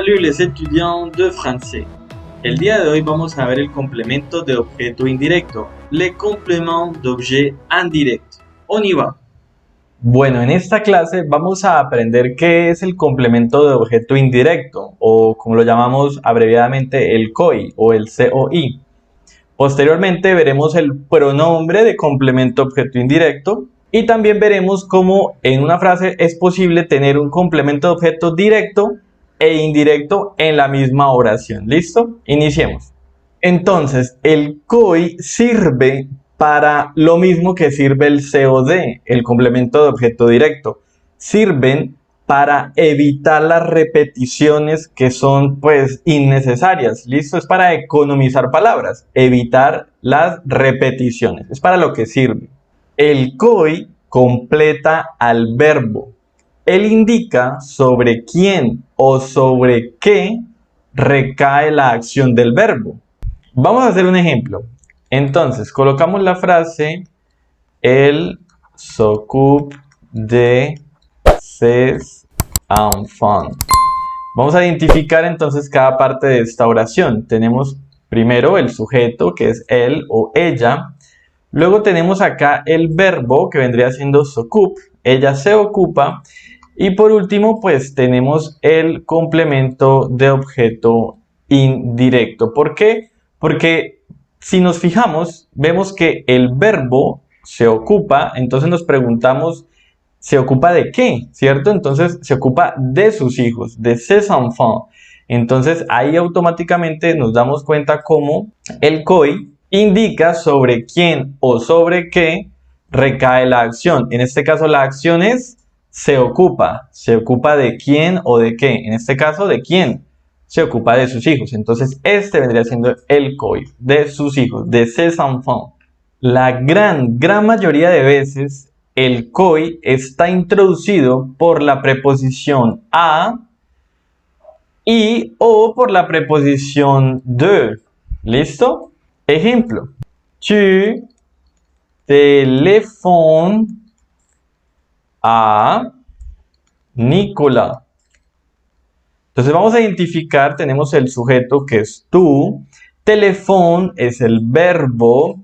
Salut les étudiants de français. El día de hoy vamos a ver el complemento de objeto indirecto, le complément d'objet indirect. On y va. Bueno, en esta clase vamos a aprender qué es el complemento de objeto indirecto, o como lo llamamos abreviadamente el COI o el COI. Posteriormente veremos el pronombre de complemento objeto indirecto y también veremos cómo en una frase es posible tener un complemento de objeto directo e indirecto en la misma oración. ¿Listo? Iniciemos. Entonces, el COI sirve para lo mismo que sirve el COD, el complemento de objeto directo. Sirven para evitar las repeticiones que son pues innecesarias. ¿Listo? Es para economizar palabras, evitar las repeticiones. Es para lo que sirve. El COI completa al verbo. Él indica sobre quién o sobre qué recae la acción del verbo. Vamos a hacer un ejemplo. Entonces, colocamos la frase Elle s'occupe de ses enfants. Vamos a identificar entonces cada parte de esta oración. Tenemos primero el sujeto, que es él o ella. Luego tenemos acá el verbo, que vendría siendo s'occupe. Ella se ocupa. Y por último, pues tenemos el complemento de objeto indirecto. ¿Por qué? Porque si nos fijamos, vemos que el verbo se ocupa, entonces nos preguntamos, ¿se ocupa de qué? ¿Cierto? Entonces se ocupa de sus hijos, de ses enfants. Entonces ahí automáticamente nos damos cuenta cómo el COI indica sobre quién o sobre qué recae la acción. En este caso la acción es se ocupa de quién o de qué. En este caso, ¿de quién? Se ocupa de sus hijos. Entonces, este vendría siendo el COI, de sus hijos, de ses enfants. La gran mayoría de veces, el COI está introducido por la preposición a y o por la preposición de. ¿Listo? Ejemplo. Tu téléphones a Nicolás. Entonces vamos a identificar, tenemos el sujeto que es tú, teléfono es el verbo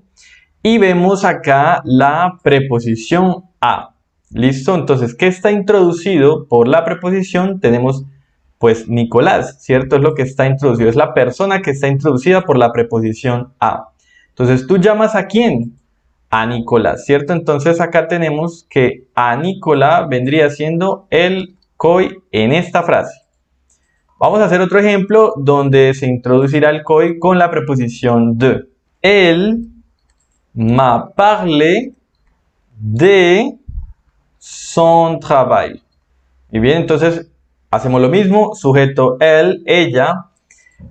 y vemos acá la preposición a. ¿Listo? Entonces, ¿qué está introducido por la preposición? Tenemos pues Nicolás, ¿cierto? Es lo que está introducido, es la persona que está introducida por la preposición a. Entonces, ¿tú llamas a quién? A Nicolás, ¿cierto? Entonces acá tenemos que a Nicolás vendría siendo el COI en esta frase. Vamos a hacer otro ejemplo donde se introducirá el COI con la preposición de. Él m'a parlé de son travail. Y bien, entonces hacemos lo mismo, sujeto él, ella.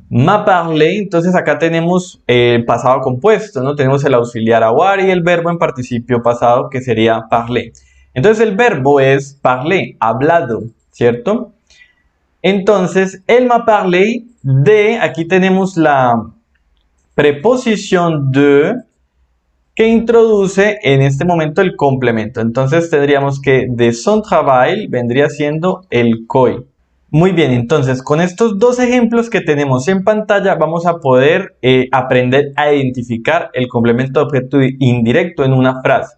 M'a parlé, entonces acá tenemos el pasado compuesto, ¿no? Tenemos el auxiliar avoir y el verbo en participio pasado que sería parler. Entonces el verbo es parler, hablado, ¿cierto? Entonces, él m'a parlé de, aquí tenemos la preposición de que introduce en este momento el complemento. Entonces tendríamos que de son travail vendría siendo el COI. Muy bien, entonces con estos dos ejemplos que tenemos en pantalla vamos a poder aprender a identificar el complemento de objeto indirecto en una frase.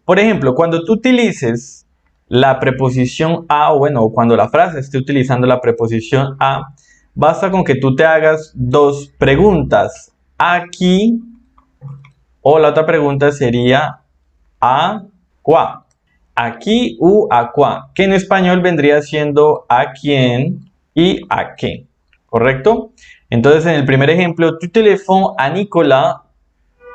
Por ejemplo, cuando tú utilices la preposición a, o bueno, cuando la frase esté utilizando la preposición a, basta con que tú te hagas dos preguntas. Aquí, o la otra pregunta sería a quoi. Aquí u a quoi, que en español vendría siendo a quién y a qué, ¿correcto? Entonces en el primer ejemplo, tu teléfono a Nicolás,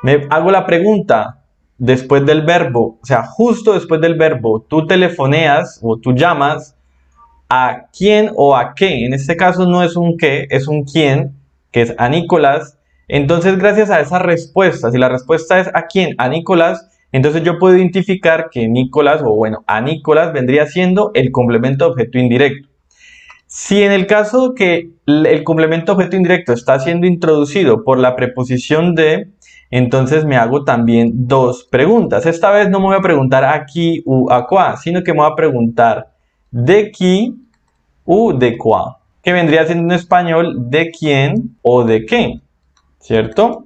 me hago la pregunta después del verbo, o sea, justo después del verbo, tú telefoneas o tú llamas a quién o a qué. En este caso no es un qué, es un quién, que es a Nicolás. Entonces gracias a esa respuesta, si la respuesta es a quién, a Nicolás, entonces yo puedo identificar que Nicolás, o bueno, a Nicolás vendría siendo el complemento de objeto indirecto. Si en el caso que el complemento de objeto indirecto está siendo introducido por la preposición de, entonces me hago también dos preguntas. Esta vez no me voy a preguntar aquí u a quoi, sino que me voy a preguntar de qui u de quoi. que vendría siendo en español de quién o de qué, ¿cierto?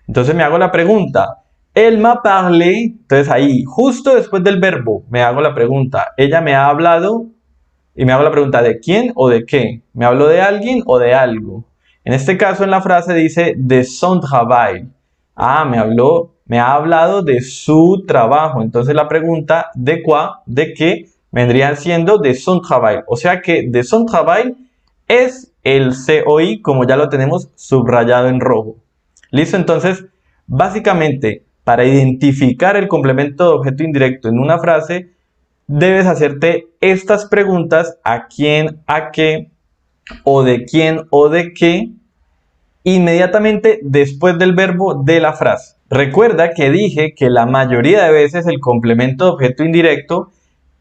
Entonces me hago la pregunta, elle m'a parlé, entonces ahí, justo después del verbo, me hago la pregunta, ella me ha hablado, y me hago la pregunta, ¿de quién o de qué? ¿Me hablo de alguien o de algo? En este caso, en la frase dice de son travail. Ah, me ha hablado de su trabajo. Entonces la pregunta, ¿de quoi? ¿De qué? Vendría siendo de son travail. O sea que de son travail es el COI, como ya lo tenemos subrayado en rojo. ¿Listo? Entonces, básicamente, para identificar el complemento de objeto indirecto en una frase, debes hacerte estas preguntas: a quién, a qué, o de quién o de qué, inmediatamente después del verbo de la frase. Recuerda que dije que la mayoría de veces el complemento de objeto indirecto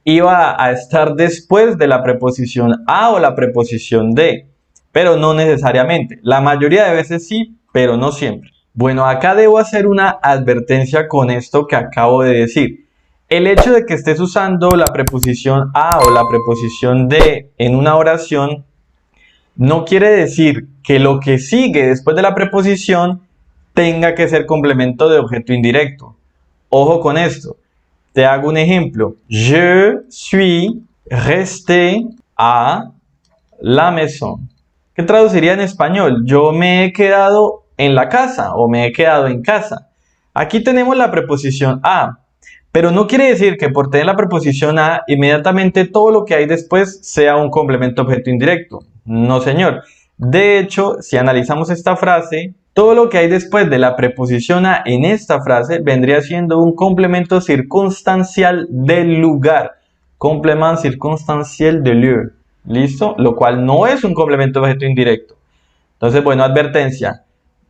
iba a estar después de la preposición a o la preposición de, pero no necesariamente. La mayoría de veces sí, pero no siempre. Bueno, acá debo hacer una advertencia con esto que acabo de decir. El hecho de que estés usando la preposición a o la preposición de en una oración no quiere decir que lo que sigue después de la preposición tenga que ser complemento de objeto indirecto. Ojo con esto. Te hago un ejemplo. Je suis resté à la maison. ¿Qué traduciría en español? Yo me he quedado en la casa o me he quedado en casa. Aquí tenemos la preposición a, pero no quiere decir que por tener la preposición a, inmediatamente todo lo que hay después sea un complemento objeto indirecto. No, señor. De hecho, si analizamos esta frase, todo lo que hay después de la preposición a en esta frase vendría siendo un complemento circunstancial del lugar. Complement circunstancial de lieu. ¿Listo? Lo cual no es un complemento objeto indirecto. Entonces, bueno, advertencia.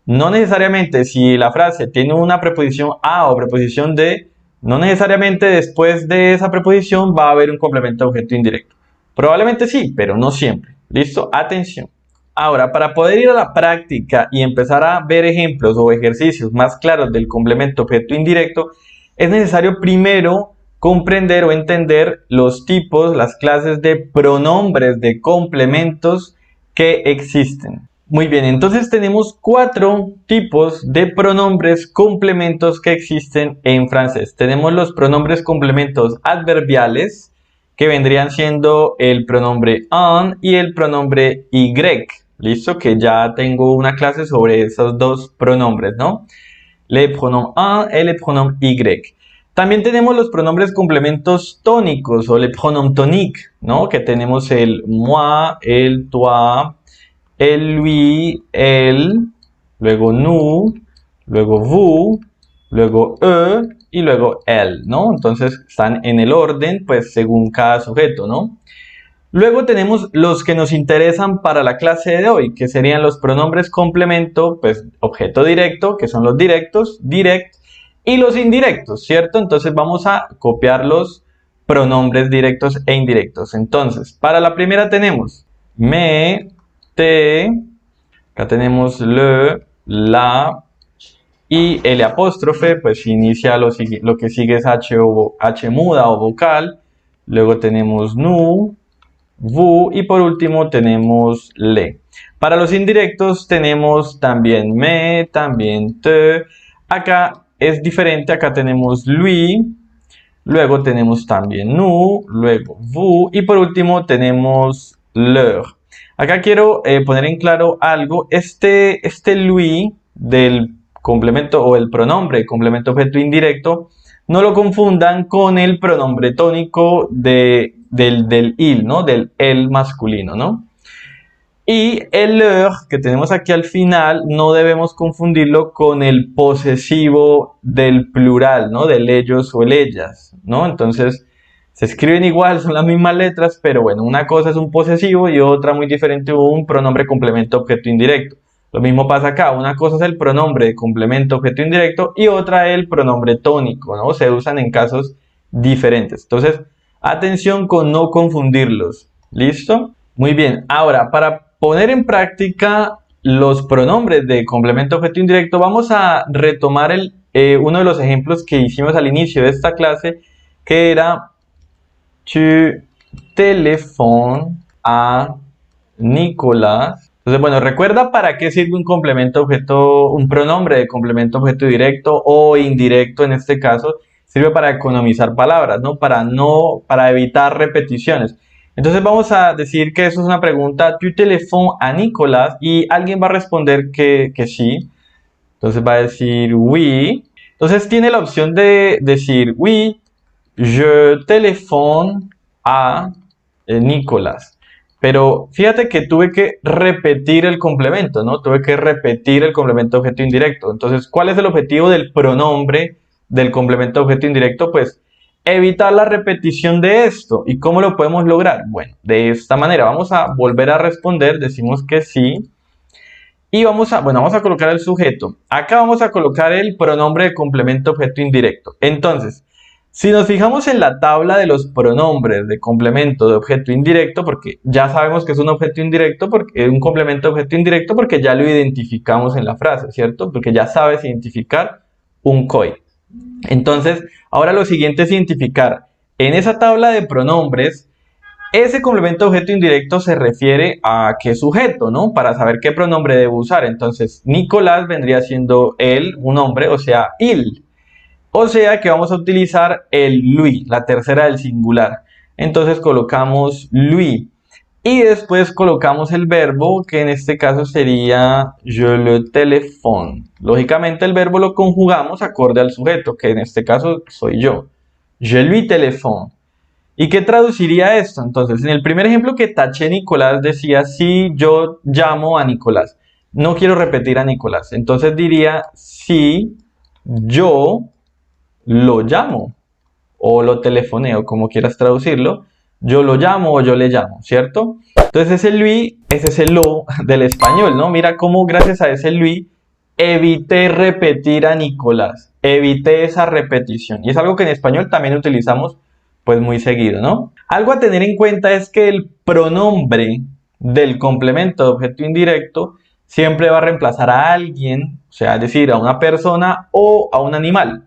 No necesariamente si la frase tiene una preposición a o preposición de, no necesariamente después de esa preposición va a haber un complemento objeto indirecto. Probablemente sí, pero no siempre. ¿Listo? Atención. Ahora, para poder ir a la práctica y empezar a ver ejemplos o ejercicios más claros del complemento objeto indirecto, es necesario primero comprender o entender los tipos, las clases de pronombres de complementos que existen. Muy bien, entonces tenemos 4 tipos de pronombres complementos que existen en francés. Tenemos los pronombres complementos adverbiales, que vendrían siendo el pronombre un y el pronombre y. ¿Listo? Que ya tengo una clase sobre esos dos pronombres, ¿no? Le pronom un y le pronom y. También tenemos los pronombres complementos tónicos o le pronom tonique, ¿no? Que tenemos el moi, el toi, el lui, el, luego nous, luego vous, luego eux y luego elle, ¿no? Entonces están en el orden, pues según cada sujeto, ¿no? Luego tenemos los que nos interesan para la clase de hoy, que serían los pronombres complemento, pues objeto directo, que son los directos, direct, y los indirectos, ¿cierto? Entonces vamos a copiar los pronombres directos e indirectos. Entonces, para la primera tenemos me, te, acá tenemos le, la, y el apóstrofe, pues inicia lo que sigue es H muda o vocal. Luego tenemos nous, vous y por último tenemos le. Para los indirectos tenemos también me, también te. Acá es diferente, acá tenemos lui, luego tenemos también nous, luego vous y por último tenemos leur. Acá quiero poner en claro algo. Este lui del complemento o el pronombre complemento objeto indirecto, no lo confundan con el pronombre tónico del il, ¿no? Del el masculino, ¿no? Y el leur que tenemos aquí al final no debemos confundirlo con el posesivo del plural, ¿no? Del ellos o el ellas, ¿no? Entonces se escriben igual, son las mismas letras, pero bueno, una cosa es un posesivo y otra muy diferente un pronombre complemento objeto indirecto. Lo mismo pasa acá, una cosa es el pronombre de complemento objeto indirecto y otra el pronombre tónico, ¿no? Se usan en casos diferentes. Entonces, atención con no confundirlos. ¿Listo? Muy bien, ahora para poner en práctica los pronombres de complemento objeto indirecto, vamos a retomar uno de los ejemplos que hicimos al inicio de esta clase, que era tu téléphones à Nicolás. Entonces, bueno, recuerda para qué sirve un complemento objeto, un pronombre de complemento objeto directo o indirecto en este caso. Sirve para economizar palabras, ¿no? Para evitar repeticiones. Entonces vamos a decir que eso es una pregunta, tu téléphone a Nicolás, y alguien va a responder que sí. Entonces va a decir oui. Entonces tiene la opción de decir oui, je téléphone a Nicolás. Pero fíjate que tuve que repetir el complemento, ¿no? Tuve que repetir el complemento objeto indirecto. Entonces, ¿cuál es el objetivo del pronombre del complemento objeto indirecto? Pues evitar la repetición de esto. ¿Y cómo lo podemos lograr? Bueno, de esta manera. Vamos a volver a responder. Decimos que sí. Y vamos a colocar el sujeto. Acá vamos a colocar el pronombre de complemento objeto indirecto. Entonces, si nos fijamos en la tabla de los pronombres de complemento de objeto indirecto, porque ya sabemos que es un objeto indirecto, porque es un complemento de objeto indirecto, porque ya lo identificamos en la frase, ¿cierto? Porque ya sabes identificar un COI. Entonces, ahora lo siguiente es identificar en esa tabla de pronombres. Ese complemento objeto indirecto se refiere a qué sujeto, ¿no? Para saber qué pronombre debo usar. Entonces, Nicolás vendría siendo él, un hombre, o sea, il. O sea que vamos a utilizar el lui, la tercera del singular. Entonces colocamos lui. Y después colocamos el verbo, que en este caso sería je le téléphone. Lógicamente el verbo lo conjugamos acorde al sujeto, que en este caso soy yo. Je lui téléphone. ¿Y qué traduciría esto? Entonces, en el primer ejemplo que taché Nicolás decía, si yo llamo a Nicolás. No quiero repetir a Nicolás. Entonces diría, si yo lo llamo o lo telefoneo, como quieras traducirlo. Yo lo llamo o yo le llamo, ¿cierto? Entonces ese lui, ese es el lo del español, ¿no? Mira cómo gracias a ese lui evité repetir a Nicolás. Evité esa repetición. Y es algo que en español también utilizamos pues muy seguido, ¿no? Algo a tener en cuenta es que el pronombre del complemento de objeto indirecto siempre va a reemplazar a alguien, o sea, es decir, a una persona o a un animal,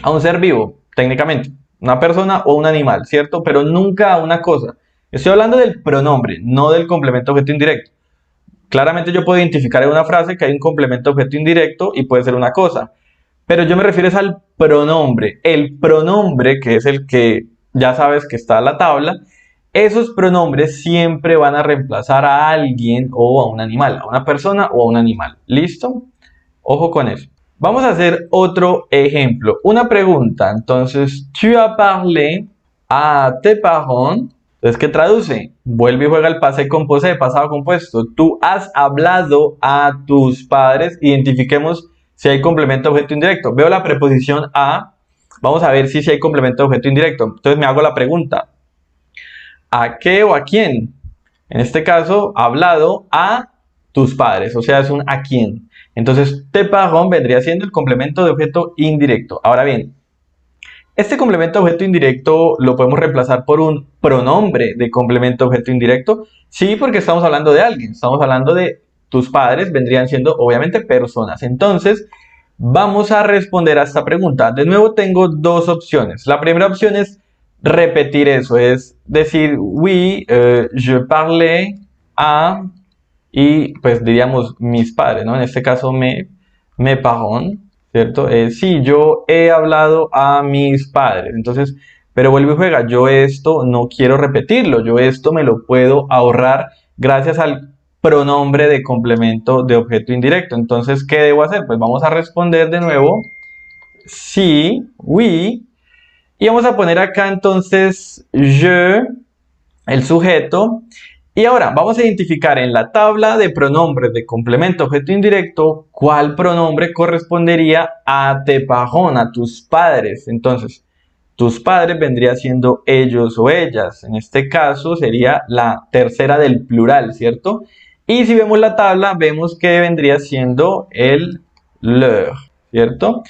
a un ser vivo, técnicamente, una persona o un animal, ¿cierto? Pero nunca a una cosa. Estoy hablando del pronombre, no del complemento objeto indirecto. Claramente yo puedo identificar en una frase que hay un complemento objeto indirecto y puede ser una cosa, pero yo me refiero al pronombre. El pronombre, que es el que ya sabes que está en la tabla, esos pronombres siempre van a reemplazar a alguien o a un animal, a una persona o a un animal. ¿Listo? Ojo con eso. Vamos a hacer otro ejemplo. Una pregunta. Entonces, tu as parlé a tes parents. Entonces, ¿qué traduce? Vuelve y juega el passé composé, pasado compuesto. Tú has hablado a tus padres. Identifiquemos si hay complemento objeto indirecto. Veo la preposición a. Vamos a ver si hay complemento objeto indirecto. Entonces me hago la pregunta. ¿A qué o a quién? En este caso, hablado a tus padres. O sea, es un a quién. Entonces, tes parents vendría siendo el complemento de objeto indirecto. Ahora bien, este complemento de objeto indirecto lo podemos reemplazar por un pronombre de complemento de objeto indirecto. Sí, porque estamos hablando de alguien. Estamos hablando de tus padres, vendrían siendo obviamente personas. Entonces, vamos a responder a esta pregunta. De nuevo tengo dos opciones. La primera opción es repetir eso, es decir, oui, je parlais a, y pues diríamos mis padres, ¿no? En este caso mes parents, ¿cierto? Sí, yo he hablado a mis padres. Entonces, pero vuelve y juega, yo esto no quiero repetirlo, yo esto me lo puedo ahorrar gracias al pronombre de complemento de objeto indirecto. Entonces, ¿qué debo hacer? Pues vamos a responder de nuevo, sí, oui, y vamos a poner acá entonces je, el sujeto. Y ahora vamos a identificar en la tabla de pronombres de complemento objeto indirecto cuál pronombre correspondería a tes parents, a tus padres. Entonces, tus padres vendría siendo ellos o ellas. En este caso sería la tercera del plural, ¿cierto? Y si vemos la tabla, vemos que vendría siendo el leur, ¿cierto?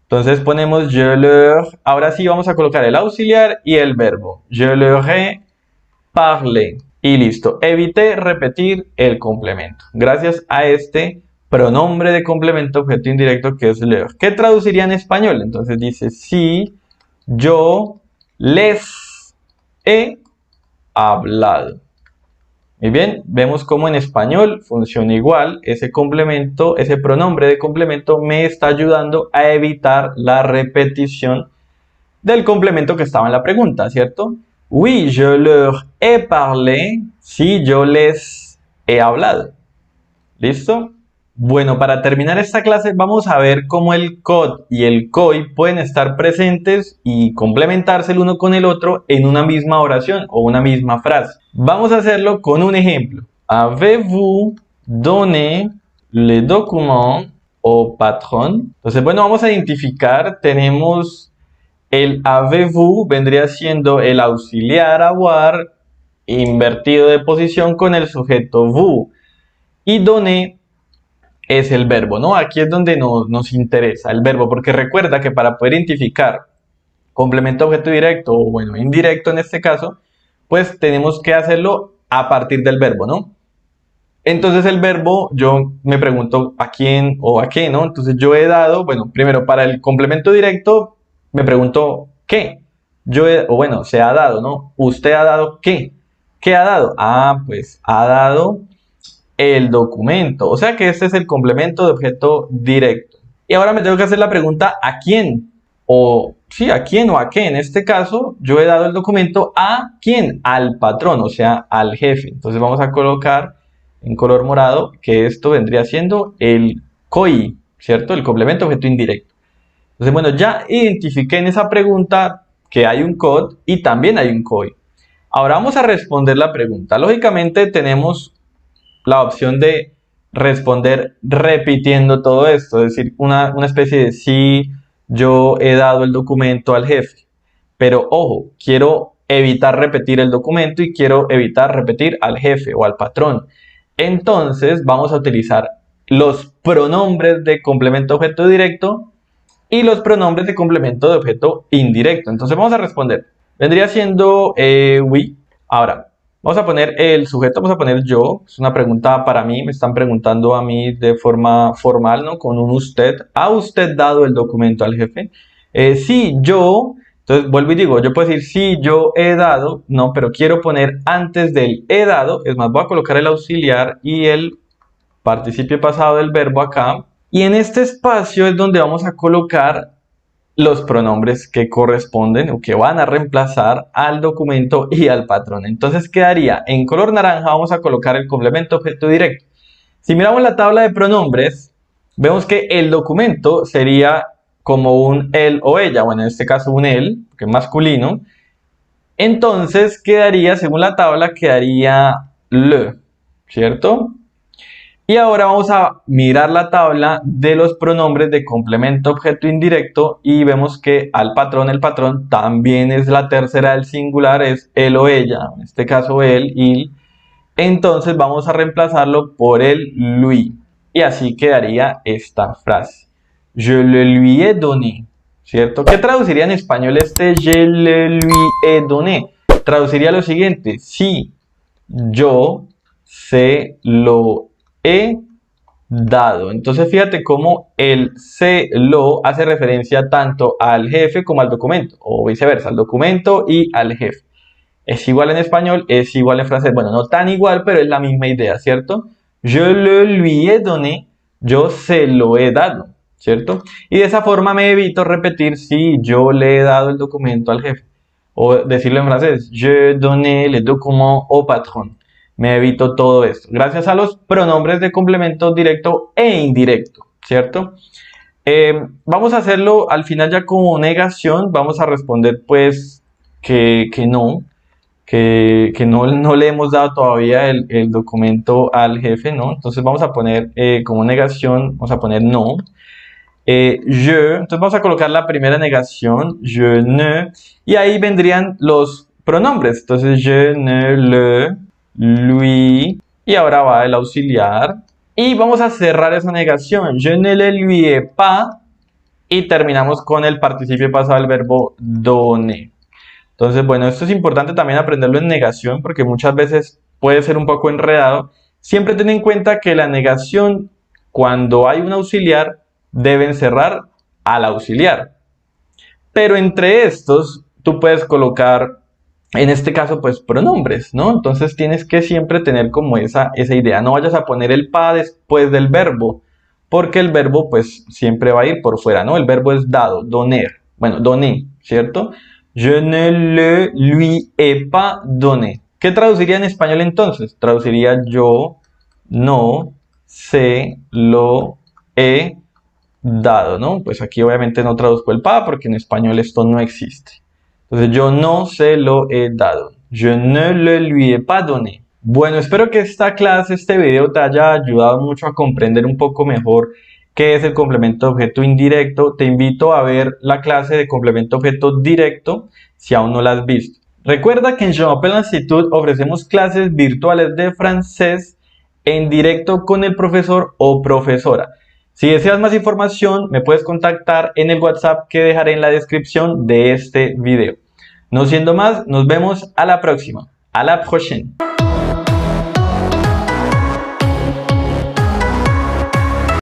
Entonces ponemos je leur. Ahora sí vamos a colocar el auxiliar y el verbo. Je leur ai parlé. Y listo. Evité repetir el complemento. Gracias a este pronombre de complemento objeto indirecto que es leur. ¿Qué traduciría en español? Entonces dice sí, yo les he hablado. Muy bien, vemos cómo en español funciona igual. Ese complemento, ese pronombre de complemento me está ayudando a evitar la repetición del complemento que estaba en la pregunta, ¿cierto? Oui, je leur ai parlé. Sí, yo les he hablado. ¿Listo? Bueno, para terminar esta clase vamos a ver cómo el COD y el COI pueden estar presentes y complementarse el uno con el otro en una misma oración o una misma frase. Vamos a hacerlo con un ejemplo. Avez-vous donné le document au patron? Entonces, bueno, vamos a identificar, tenemos el avez-vous, vendría siendo el auxiliar avoir invertido de posición con el sujeto vous. Y donné es el verbo, ¿no? Aquí es donde nos interesa el verbo, porque recuerda que para poder identificar complemento objeto directo, o bueno, indirecto en este caso, pues tenemos que hacerlo a partir del verbo, ¿no? Entonces el verbo, yo me pregunto a quién o a qué, ¿no? Entonces yo he dado, bueno, primero para el complemento directo, me pregunto ¿qué? O bueno, se ha dado, ¿no? ¿Usted ha dado qué? ¿Qué ha dado? Ah, pues ha dado el documento. O sea que este es el complemento de objeto directo. Y ahora me tengo que hacer la pregunta ¿a quién? O sí, ¿a quién o a qué? En este caso, yo he dado el documento ¿a quién? Al patrón, o sea, al jefe. Entonces vamos a colocar en color morado que esto vendría siendo el COI, ¿cierto? El complemento objeto indirecto. Entonces, bueno, ya identifiqué en esa pregunta que hay un COD y también hay un COI. Ahora vamos a responder la pregunta. Lógicamente tenemos la opción de responder repitiendo todo esto, es decir, una especie de sí, yo he dado el documento al jefe. Pero ojo, quiero evitar repetir el documento y quiero evitar repetir al jefe o al patrón. Entonces vamos a utilizar los pronombres de complemento objeto directo y los pronombres de complemento de objeto indirecto. Entonces vamos a responder. Vendría siendo we. Ahora, vamos a poner el sujeto, vamos a poner yo. Es una pregunta para mí, me están preguntando a mí de forma formal, ¿no? Con un usted. ¿Ha usted dado el documento al jefe? Sí, yo. Entonces vuelvo y digo, yo puedo decir sí, yo he dado, no, pero quiero poner antes del he dado, es más, voy a colocar el auxiliar y el participio pasado del verbo acá. Y en este espacio es donde vamos a colocar los pronombres que corresponden o que van a reemplazar al documento y al patrón. Entonces quedaría en color naranja, vamos a colocar el complemento objeto directo. Si miramos la tabla de pronombres, vemos que el documento sería como un él o ella, bueno, en este caso un él, que es masculino. Entonces quedaría, según la tabla, quedaría le, ¿cierto? Y ahora vamos a mirar la tabla de los pronombres de complemento objeto indirecto y vemos que al patrón, el patrón también es la tercera del singular, es él o ella, en este caso él, il. Entonces vamos a reemplazarlo por el lui. Y así quedaría esta frase. Je le lui ai donné, ¿cierto? ¿Qué traduciría en español este je le lui ai donné? Traduciría lo siguiente, sí, yo se lo he dado. Entonces fíjate cómo el se lo hace referencia tanto al jefe como al documento, o viceversa, al documento y al jefe. Es igual en español, es igual en francés. Bueno, no tan igual, pero es la misma idea, ¿cierto? Je le lui ai donné, yo se lo he dado, ¿cierto? Y de esa forma me evito repetir si yo le he dado el documento al jefe. O decirlo en francés, je donné le document au patron. Me evito todo esto. Gracias a los pronombres de complemento directo e indirecto, ¿cierto? Vamos a hacerlo al final ya como negación. Vamos a responder pues que no. Que no le hemos dado todavía el documento al jefe, ¿no? Entonces vamos a poner como negación, vamos a poner no. Entonces vamos a colocar la primera negación, je ne, y ahí vendrían los pronombres. Entonces je ne le, lui, y ahora va el auxiliar. Y vamos a cerrar esa negación, je ne le lui ai pas, y terminamos con el participio pasado del verbo donner. Entonces, bueno, esto es importante también aprenderlo en negación porque muchas veces puede ser un poco enredado. Siempre ten en cuenta que la negación, cuando hay un auxiliar, deben cerrar al auxiliar. Pero entre estos, tú puedes colocar en este caso, pues pronombres, ¿no? Entonces tienes que siempre tener como esa idea. No vayas a poner el pas después del verbo, porque el verbo pues siempre va a ir por fuera, ¿no? El verbo es dado, donner. Bueno, donné, ¿cierto? Je ne le lui ai pas donné. ¿Qué traduciría en español entonces? Traduciría yo no se lo he dado, ¿no? Pues aquí obviamente no traduzco el pas porque en español esto no existe. Entonces yo no se lo he dado. Je ne le lui ai pas donné. Bueno, espero que esta clase, este video te haya ayudado mucho a comprender un poco mejor qué es el complemento de objeto indirecto. Te invito a ver la clase de complemento de objeto directo si aún no la has visto. Recuerda que en Je m'appelle Institut ofrecemos clases virtuales de francés en directo con el profesor o profesora. Si deseas más información, me puedes contactar en el WhatsApp que dejaré en la descripción de este video. No siendo más, nos vemos a la próxima. A la prochaine.